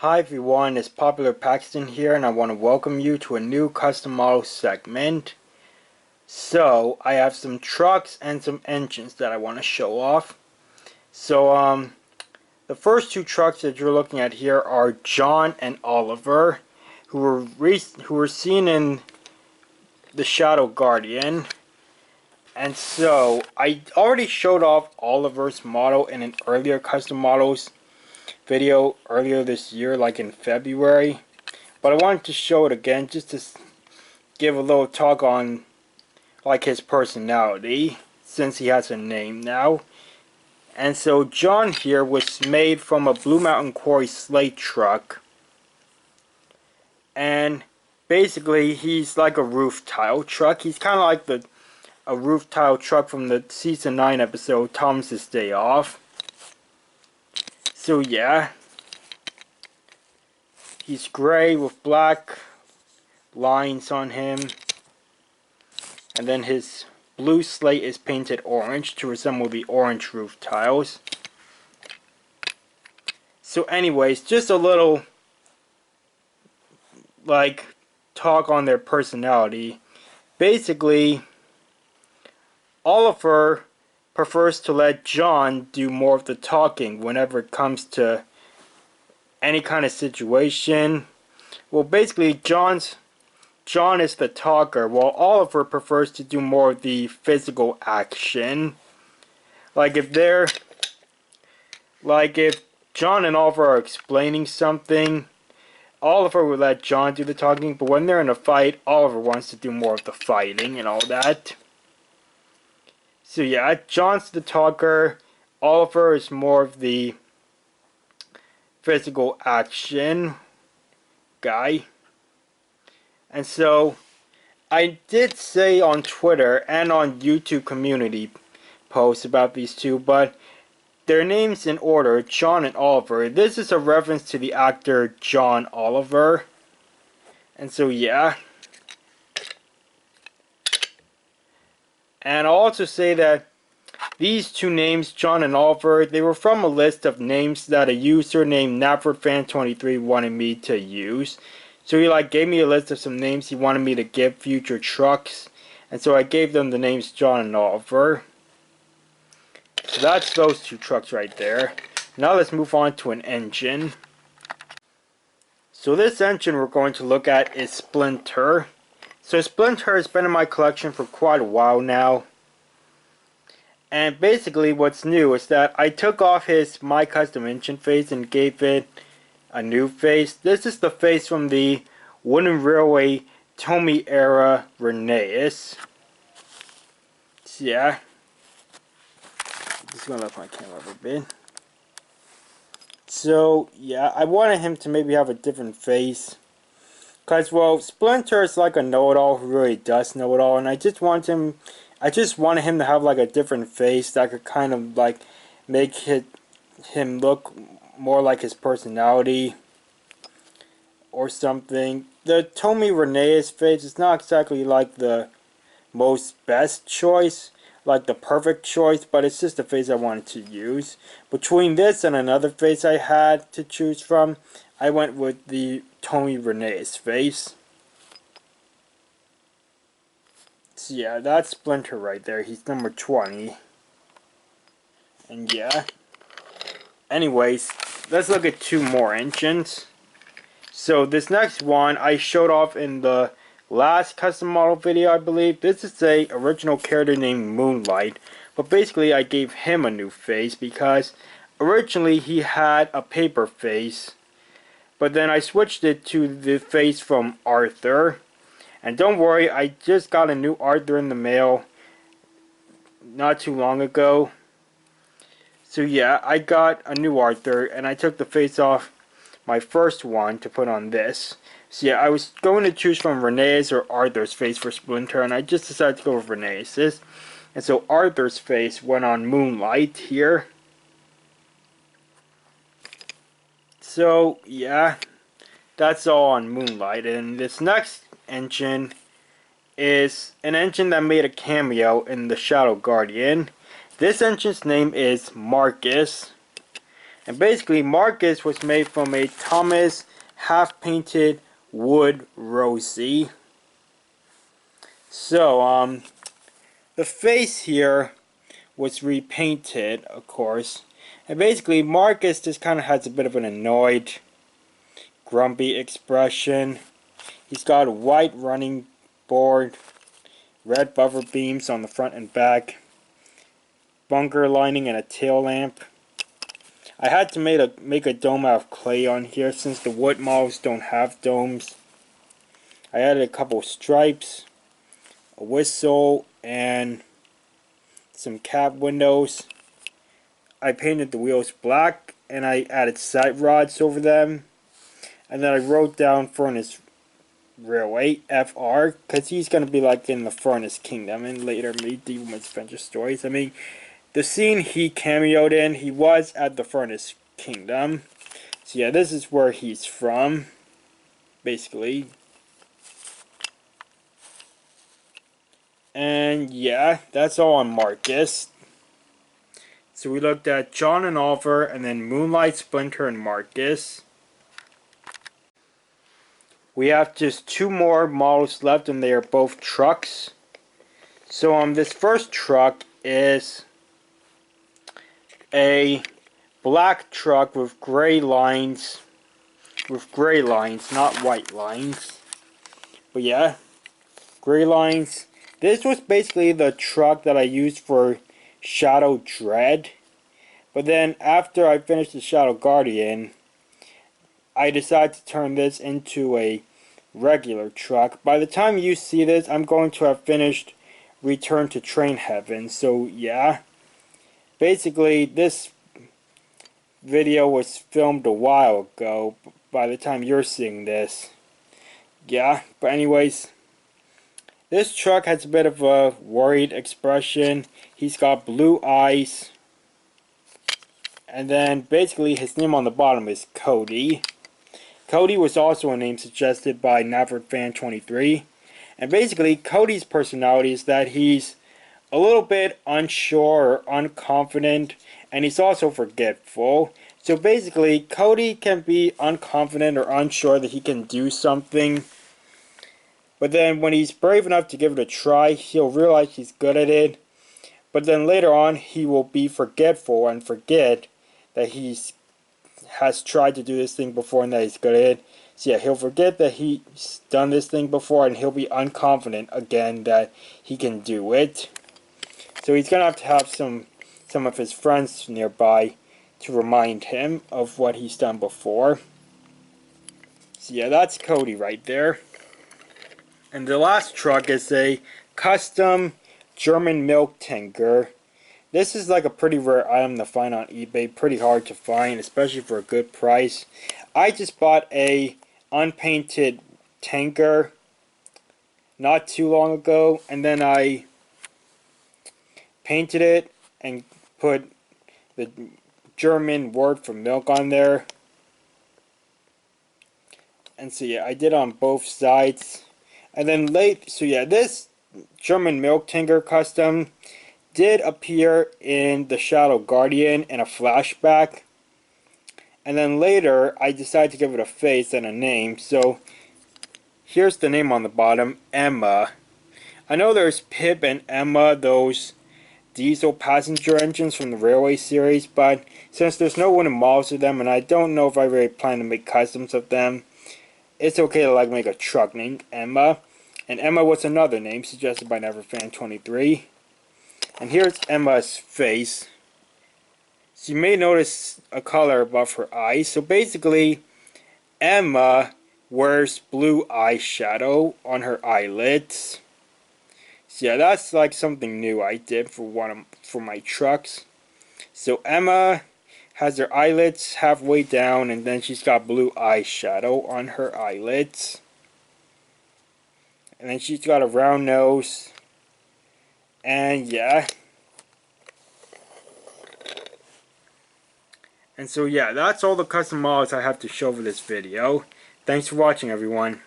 Hi everyone, it's Popular Paxton here, and I want to welcome you to a new custom model segment. So, I have some trucks and some engines that I want to show off. So, the first two trucks that you're looking at here are John and Oliver, who were seen in The Shadow Guardian. And so, I already showed off Oliver's model in an earlier custom models video earlier this year, like in February. But I wanted to show it again just to give a little talk on like his personality, since he has a name now. And so John here was made from a Blue Mountain Quarry slate truck. And basically he's like a roof tile truck. He's kind of like a roof tile truck from the season 9 episode Thomas's Day Off. So yeah, he's gray with black lines on him, and then his blue slate is painted orange to resemble the orange roof tiles. So anyways, just a little like talk on their personality. Basically, Oliver prefers to let John do more of the talking whenever it comes to any kind of situation. Well, basically John is the talker, while Oliver prefers to do more of the physical action. Like if John and Oliver are explaining something, Oliver would let John do the talking, but when they're in a fight, Oliver wants to do more of the fighting and all that. So yeah, John's the talker, Oliver is more of the physical action guy. And so, I did say on Twitter and on YouTube community posts about these two, but their names in order, John and Oliver. This is a reference to the actor John Oliver. And so, yeah. And I'll also say that these two names, John and Oliver, they were from a list of names that a user named NapperFan23 wanted me to use. So he gave me a list of some names he wanted me to give future trucks. And so I gave them the names John and Oliver. So that's those two trucks right there. Now let's move on to an engine. So this engine we're going to look at is Splinter. So Splinter has been in my collection for quite a while now. And basically what's new is that I took off his My Custom Engine face and gave it a new face. This is the face from the Wooden Railway Tomy era Rheneas. So yeah. Just gonna let my camera up a bit. So yeah, I wanted him to maybe have a different face. Cause well, Splinter is like a know-it-all who really does know it all, and I just wanted him to have like a different face that could kind of like make him look more like his personality or something. The Tomy Rheneas face is not exactly like the most best choice, like the perfect choice, but it's just the face I wanted to use. Between this and another face I had to choose from, I went with the Tomy Rheneas face. So yeah, that's Splinter right there. He's number 20. And yeah. Anyways, let's look at two more engines. So this next one I showed off in the last custom model video, I believe. This is a original character named Moonlight, but basically I gave him a new face because originally he had a paper face, but then I switched it to the face from Arthur. And don't worry, I just got a new Arthur in the mail not too long ago. So yeah, I got a new Arthur and I took the face off my first one to put on this. So yeah, I was going to choose from Rheneas or Arthur's face for Splinter, and I just decided to go with Rheneas's. And so Arthur's face went on Moonlight here. So yeah, that's all on Moonlight. And this next engine is an engine that made a cameo in The Shadow Guardian. This engine's name is Marcus. And basically, Marcus was made from a Thomas half-painted wood Rosie. So, the face here was repainted, of course. And basically, Marcus just kind of has a bit of an annoyed, grumpy expression. He's got a white running board, red buffer beams on the front and back, bunker lining and a tail lamp. I had to make a dome out of clay on here since the wood models don't have domes. I added a couple stripes, a whistle, and some cab windows. I painted the wheels black and I added side rods over them. And then I wrote down Furnace Railway, FR, because he's going to be like in the Furnace Kingdom and later medieval adventure stories. I mean, the scene he cameoed in, he was at the Furnace Kingdom. So yeah, this is where he's from, basically. And yeah, that's all on Marcus. So we looked at John and Oliver, and then Moonlight, Splinter, and Marcus. We have just 2 more models left, and they are both trucks. So this first truck is a black truck with gray lines. Not white lines. But yeah, gray lines. This was basically the truck that I used for Shadow Dread. But then after I finished the Shadow Guardian, I decided to turn this into a regular truck. By the time you see this, I'm going to have finished Return to Train Heaven. So yeah, basically this video was filmed a while ago by the time you're seeing this. Yeah, but anyways, this truck has a bit of a worried expression. He's got blue eyes. And then basically his name on the bottom is Cody. Cody was also a name suggested by NavidFan23. And basically Cody's personality is that he's a little bit unsure or unconfident, and he's also forgetful. So basically Cody can be unconfident or unsure that he can do something, but then when he's brave enough to give it a try, he'll realize he's good at it. But then later on he will be forgetful and forget that he's has tried to do this thing before and that he's good at it. So yeah, he'll forget that he's done this thing before, and he'll be unconfident again that he can do it. So he's gonna have some of his friends nearby to remind him of what he's done before. So yeah, that's Cody right there. And the last truck is a custom German milk tanker. This is like a pretty rare item to find on eBay, pretty hard to find, especially for a good price. I just bought a unpainted tanker not too long ago, and then I painted it and put the German word for milk on there. And so yeah, I did on both sides. And then so yeah, this German milk tanker custom did appear in the Shadow Guardian in a flashback. And then later, I decided to give it a face and a name. So here's the name on the bottom, Emma. I know there's Pip and Emma, those diesel passenger engines from the Railway series, but since there's no wooden models of them, and I don't know if I really plan to make customs of them, it's okay to like make a truck named Emma. And Emma was another name suggested by NavidFan23. And here's Emma's face. So you may notice a color above her eyes. So basically, Emma wears blue eyeshadow on her eyelids. So yeah, that's like something new I did for my trucks. So Emma has her eyelids halfway down, and then she's got blue eyeshadow on her eyelids. And then she's got a round nose. And yeah. And so yeah, that's all the custom models I have to show for this video. Thanks for watching, everyone.